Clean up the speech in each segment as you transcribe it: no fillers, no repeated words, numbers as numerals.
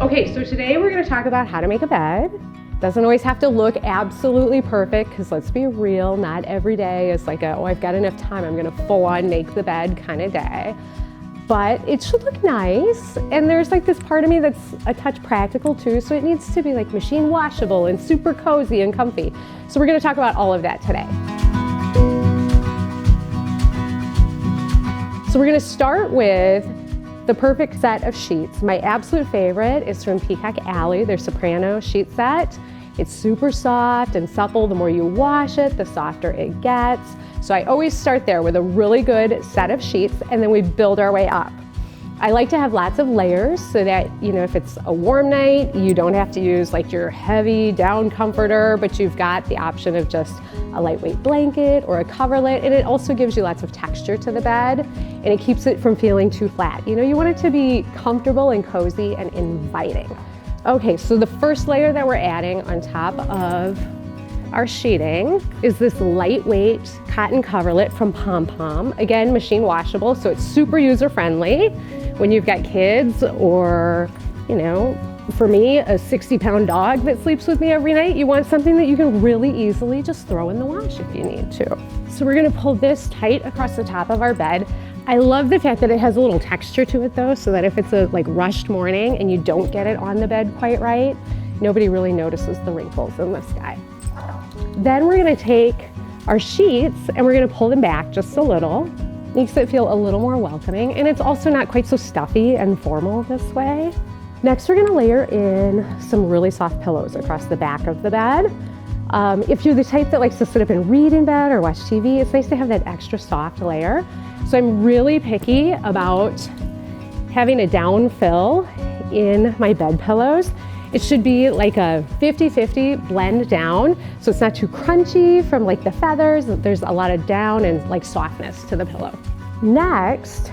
Okay, so today we're going to talk about how to make a bed. Doesn't always have to look absolutely perfect, because let's be real, not every day is like oh, I've got enough time, I'm going to full on make the bed kind of day. But it should look nice, and there's like this part of me that's a touch practical too, so it needs to be like machine washable and super cozy and comfy. So we're going to talk about all of that today. So we're going to start with the perfect set of sheets. My absolute favorite is from Peacock Alley, their Soprano sheet set. It's super soft and supple. The more you wash it, the softer it gets. So I always start there with a really good set of sheets, and then we build our way up. I like to have lots of layers so that, you know, if it's a warm night, you don't have to use like your heavy down comforter, but you've got the option of just a lightweight blanket or a coverlet, and it also gives you lots of texture to the bed, and it keeps it from feeling too flat. You know, you want it to be comfortable and cozy and inviting. Okay, so the first layer that we're adding on top of our sheeting is this lightweight cotton coverlet from Pom Pom. Again, machine washable, so it's super user-friendly. When you've got kids or, you know, for me, a 60-pound dog that sleeps with me every night, you want something that you can really easily just throw in the wash if you need to. So we're gonna pull this tight across the top of our bed. I love the fact that it has a little texture to it though, so that if it's a like rushed morning and you don't get it on the bed quite right, nobody really notices the wrinkles in the sky. Then we're gonna take our sheets and we're gonna pull them back just a little. Makes it feel a little more welcoming, and it's also not quite so stuffy and formal this way. Next, we're gonna layer in some really soft pillows across the back of the bed. If you're the type that likes to sit up and read in bed or watch TV, it's nice to have that extra soft layer. So I'm really picky about having a down fill in my bed pillows. It should be like a 50-50 blend down, so it's not too crunchy from like the feathers. There's a lot of down and like softness to the pillow. Next,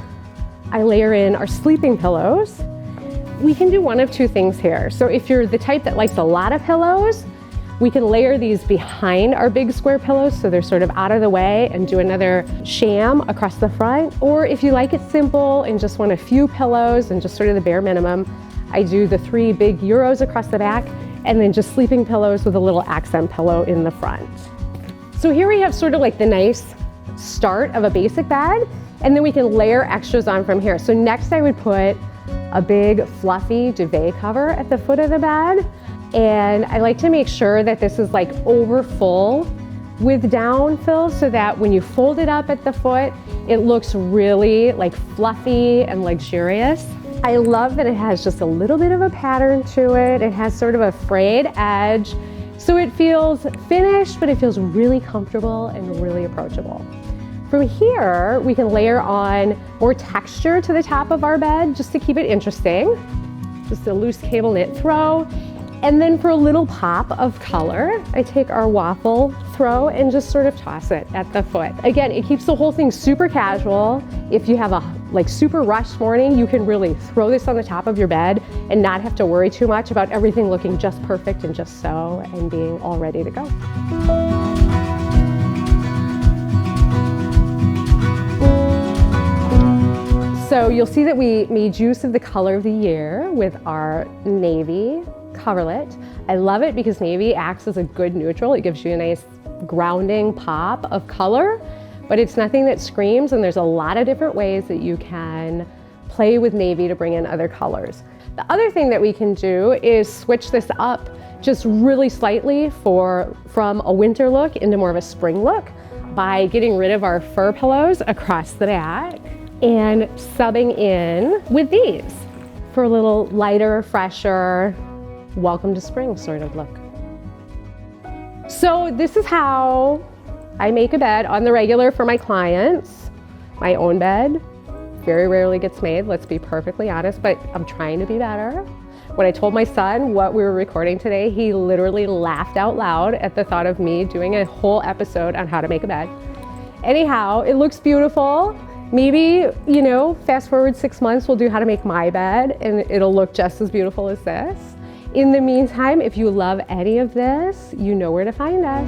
I layer in our sleeping pillows. We can do one of two things here. So if you're the type that likes a lot of pillows, we can layer these behind our big square pillows so they're sort of out of the way, and do another sham across the front. Or if you like it simple and just want a few pillows and just sort of the bare minimum, I do the 3 big Euros across the back, and then just sleeping pillows with a little accent pillow in the front. So here we have sort of like the nice start of a basic bed, and then we can layer extras on from here. So next I would put a big fluffy duvet cover at the foot of the bed, and I like to make sure that this is like over full with down fill, so that when you fold it up at the foot, it looks really like fluffy and luxurious. I love that it has just a little bit of a pattern to it. It has sort of a frayed edge, so it feels finished, but it feels really comfortable and really approachable. From here, we can layer on more texture to the top of our bed just to keep it interesting. Just a loose cable knit throw. And then for a little pop of color, I take our waffle throw and just sort of toss it at the foot. Again, it keeps the whole thing super casual. If you have a like super rushed morning, you can really throw this on the top of your bed and not have to worry too much about everything looking just perfect and just so, and being all ready to go. So you'll see that we made use of the color of the year with our navy coverlet. I love it because navy acts as a good neutral. It gives you a nice grounding pop of color, but it's nothing that screams, and there's a lot of different ways that you can play with navy to bring in other colors. The other thing that we can do is switch this up just really slightly from a winter look into more of a spring look by getting rid of our fur pillows across the back and subbing in with these for a little lighter, fresher, welcome to spring sort of look. So this is how I make a bed on the regular for my clients. My own bed very rarely gets made, let's be perfectly honest, but I'm trying to be better. When I told my son what we were recording today, he literally laughed out loud at the thought of me doing a whole episode on how to make a bed. Anyhow, it looks beautiful. Maybe, you know, fast forward 6 months, we'll do how to make my bed and it'll look just as beautiful as this. In the meantime, if you love any of this, you know where to find us.